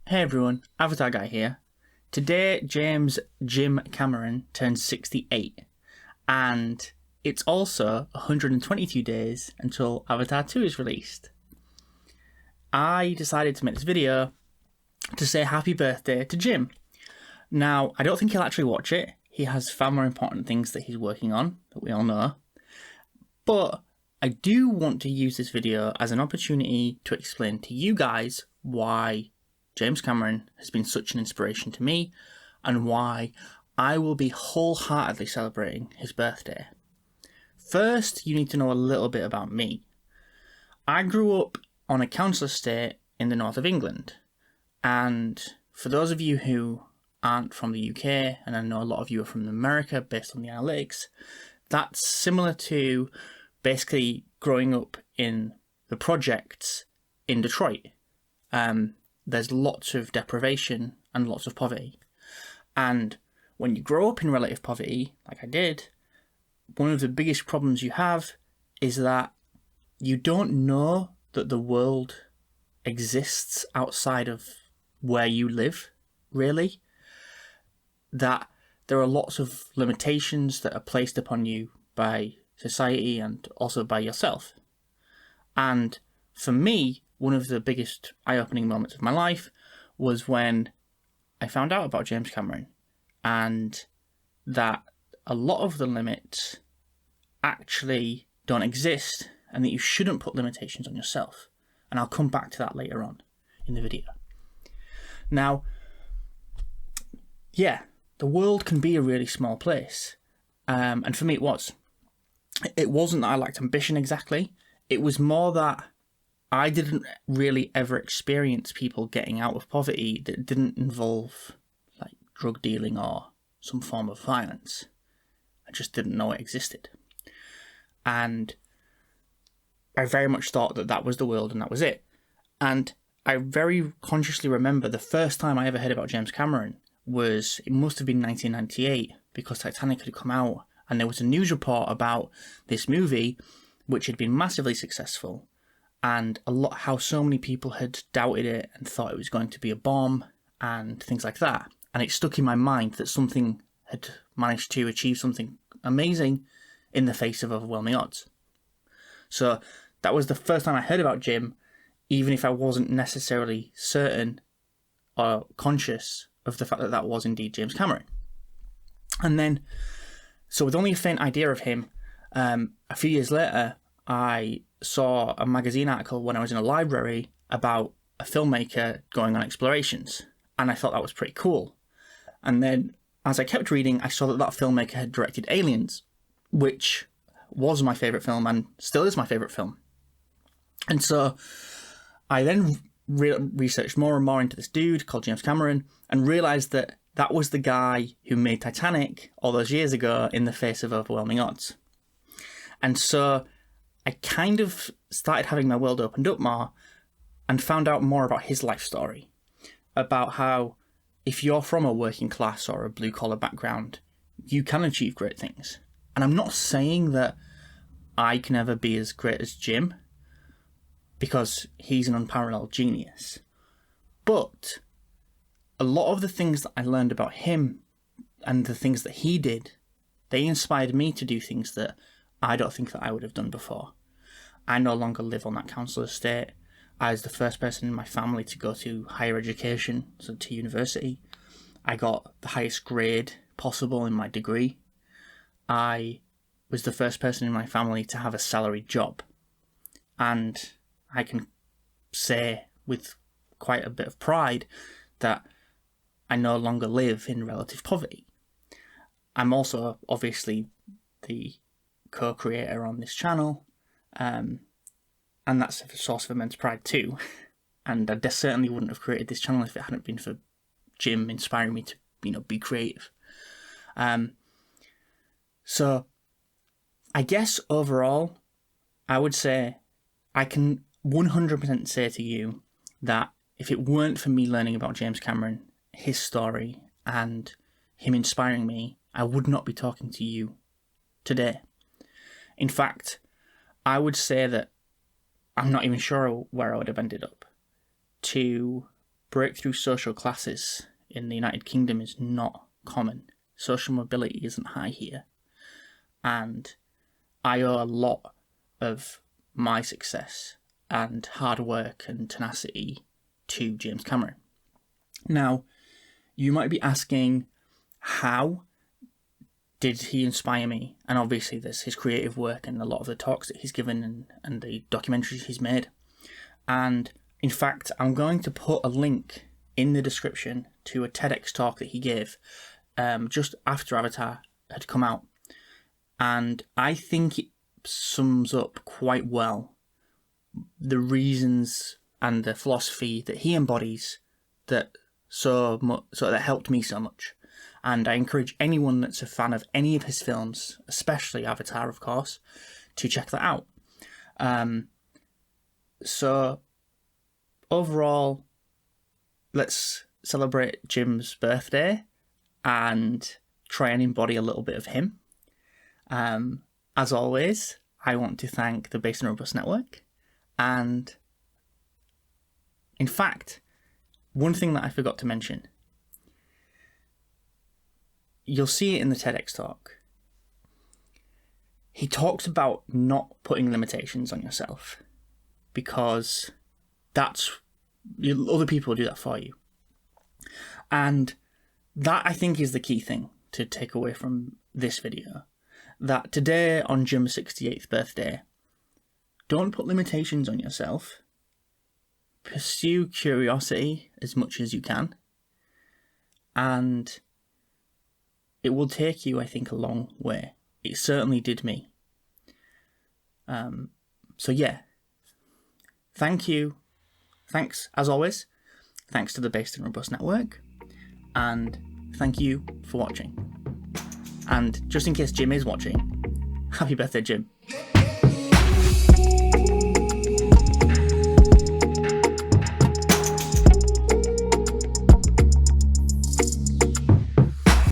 Hey everyone, Avatar Guy here. Today, James Jim Cameron turns 68, and it's also 122 days until Avatar 2 is released. I decided to make this video to say happy birthday to Jim. Now, I don't think he'll actually watch it. He has far more important things that he's working on, that we all know. But I do want to use this video as an opportunity to explain to you guys why James Cameron has been such an inspiration to me and why I will be wholeheartedly celebrating his birthday. First, you need to know a little bit about me. I grew up on a council estate in the north of England, and for those of you who aren't from the UK, and I know a lot of you are from America based on the analytics, that's similar to basically growing up in the projects in Detroit. There's lots of deprivation and lots of poverty. And when you grow up in relative poverty, like I did, one of the biggest problems you have is that you don't know that the world exists outside of where you live, really. That there are lots of limitations that are placed upon you by society and also by yourself. And for me, one of the biggest eye-opening moments of my life was when I found out about James Cameron and that a lot of the limits actually don't exist and that you shouldn't put limitations on yourself. And I'll come back to that later on in the video. Now, yeah, the world can be a really small place. And for me it was. It wasn't that I lacked ambition exactly. It was more that I didn't really ever experience people getting out of poverty that didn't involve like drug dealing or some form of violence. I just didn't know it existed. And I very much thought that that was the world and that was it. And I very consciously remember the first time I ever heard about James Cameron was, it must have been 1998, because Titanic had come out and there was a news report about this movie which had been massively successful. And how so many people had doubted it and thought it was going to be a bomb and things like that. And it stuck in my mind that something had managed to achieve something amazing in the face of overwhelming odds. So that was the first time I heard about Jim, even if I wasn't necessarily certain or conscious of the fact that that was indeed James Cameron. And then, so with only a faint idea of him, a few years later, I saw a magazine article when I was in a library about a filmmaker going on explorations, and I thought that was pretty cool. And then as I kept reading, I saw that that filmmaker had directed Aliens, which was my favourite film and still is my favourite film. And so I then researched more and more into this dude called James Cameron and realised that that was the guy who made Titanic all those years ago in the face of overwhelming odds. And so I kind of started having my world opened up more and found out more about his life story, about how if you're from a working class or a blue collar background, you can achieve great things. And I'm not saying that I can ever be as great as Jim, because he's an unparalleled genius. But a lot of the things that I learned about him and the things that he did, they inspired me to do things that I don't think that I would have done before. I no longer live on that council estate. I was the first person in my family to go to higher education, so to university. I got the highest grade possible in my degree. I was the first person in my family to have a salaried job. And I can say with quite a bit of pride that I no longer live in relative poverty. I'm also obviously the co-creator on this channel, and that's a source of immense pride too. And I certainly wouldn't have created this channel if it hadn't been for Jim inspiring me to, be creative. So I guess overall, I would say I can 100% say to you that if it weren't for me learning about James Cameron, his story, and him inspiring me, I would not be talking to you today. In fact, I would say that I'm not even sure where I would have ended up. To breakthrough social classes in the United Kingdom is not common. Social mobility isn't high here. And I owe a lot of my success and hard work and tenacity to James Cameron. Now, you might be asking, how did he inspire me? And obviously there's his creative work and a lot of the talks that he's given and the documentaries he's made. And in fact, I'm going to put a link in the description to a TEDx talk that he gave just after Avatar had come out. And I think it sums up quite well the reasons and the philosophy that he embodies that that helped me so much. And I encourage anyone that's a fan of any of his films, especially Avatar, of course, to check that out. So overall, let's celebrate Jim's birthday and try and embody a little bit of him. As always, I want to thank the Based and Robust Network. And in fact, one thing that I forgot to mention, you'll see it in the TEDx talk. He talks about not putting limitations on yourself because other people will do that for you. And that, I think, is the key thing to take away from this video. That today, on Jim's 68th birthday, don't put limitations on yourself. Pursue curiosity as much as you can. And it will take you, I think, a long way. It certainly did me. So yeah, thank you. Thanks, as always. Thanks to the Based and Robust Network. And thank you for watching. And just in case Jim is watching, happy birthday, Jim.